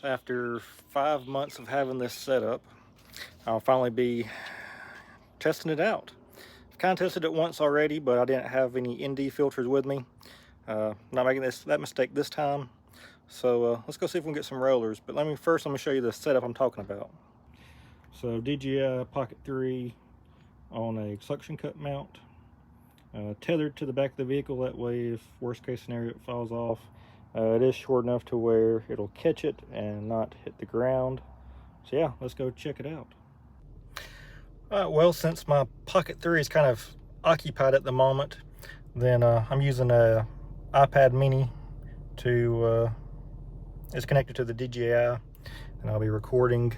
So after 5 months of having this set up, I'll finally be testing it out. I've kind of tested it once already, but I didn't have any ND filters with me. Not making that mistake this time. So let's go see if we can get some rollers. But let me show you the setup I'm talking about. So DJI Pocket 3 on a suction cup mount, tethered to the back of the vehicle. That way, if worst case scenario it falls off, it is short enough to where it'll catch it and not hit the ground. So yeah, let's go check it out. Well, since my Pocket 3 is kind of occupied at the moment, then I'm using a iPad mini to it's connected to the DJI, and I'll be recording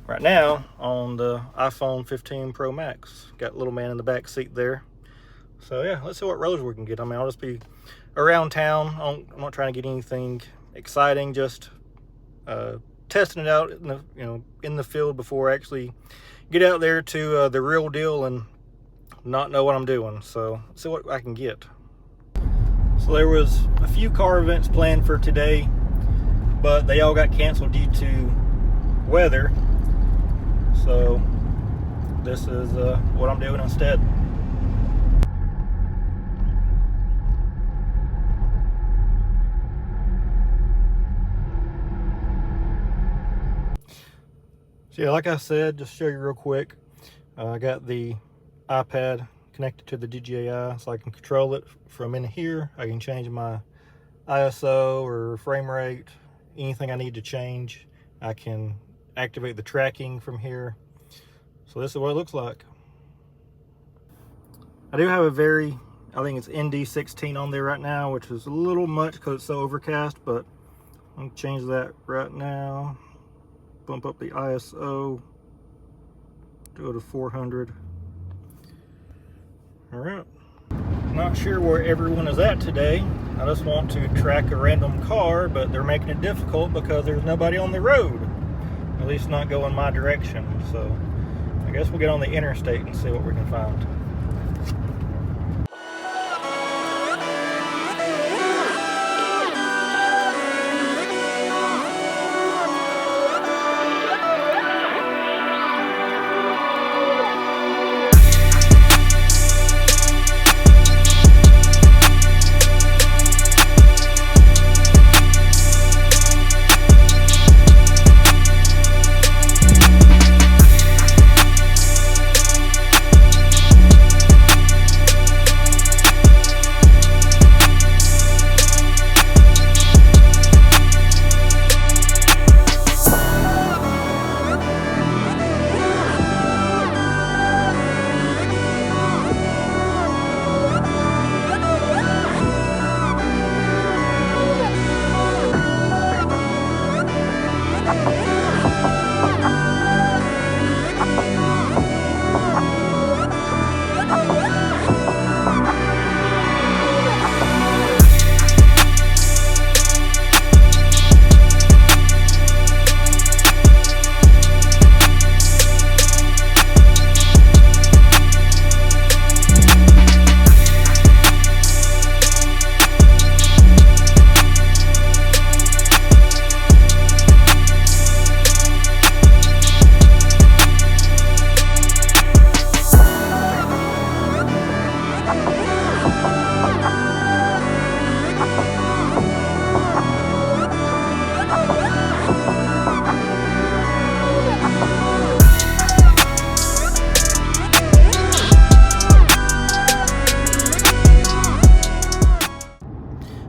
right now on the iPhone 15 Pro Max. Got little man in the back seat there. So yeah, let's see what rollers we can get. I mean, I'll just be around town. I'm not trying to get anything exciting, just testing it out in the, in the field before I actually get out there to the real deal and not know what I'm doing. So let's see what I can get. So there was a few car events planned for today, but they all got canceled due to weather. So this is what I'm doing instead. So yeah, like I said, just show you real quick, I got the iPad connected to the DJI, so I can control it from in here. I can change my ISO or frame rate, anything I need to change. I can activate the tracking from here. So this is what it looks like. I do have I think it's ND 16 on there right now, which is a little much because it's so overcast, but I'm gonna change that right now. Bump up the ISO, go to 400. All right. Not sure where everyone is at today. I just want to track a random car, but they're making it difficult because there's nobody on the road. At least not going my direction. So I guess we'll get on the interstate and see what we can find.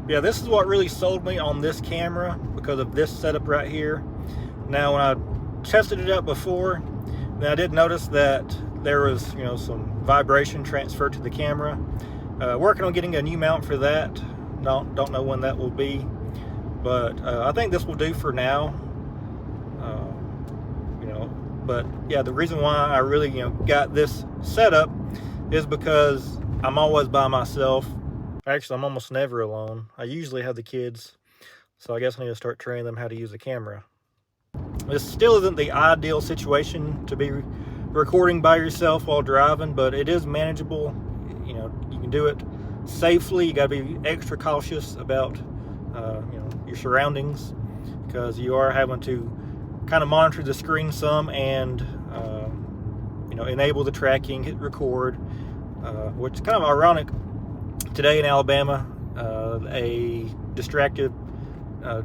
Yeah, this is what really sold me on this camera because of this setup right here. Now, when I tested it out before, then I did notice that there was, some vibration transferred to the camera. Working on getting a new mount for that. Don't know when that will be, but I think this will do for now. But yeah, the reason why I really, got this setup is because I'm always by myself. Actually, I'm almost never alone. I usually have the kids, so I guess I need to start training them how to use the camera. This still isn't the ideal situation to be recording by yourself while driving, but it is manageable. You can do it safely. You got to be extra cautious about your surroundings, because you are having to kind of monitor the screen some and you know, enable the tracking, hit record, which is kind of ironic. Today in Alabama, a distracted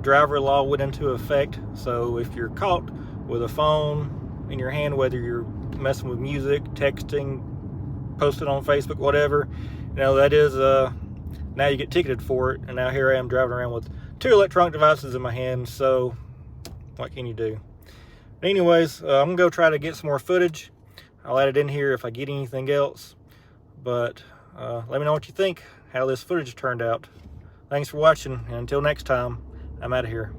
driver law went into effect. So if you're caught with a phone in your hand, whether you're messing with music, texting, posting on Facebook, whatever, you know, that is now you get ticketed for it. And now here I am driving around with 2 electronic devices in my hand. So what can you do? But anyways, I'm gonna go try to get some more footage. I'll add it in here if I get anything else. But let me know what you think, how this footage turned out. Thanks for watching, and until next time, I'm out of here.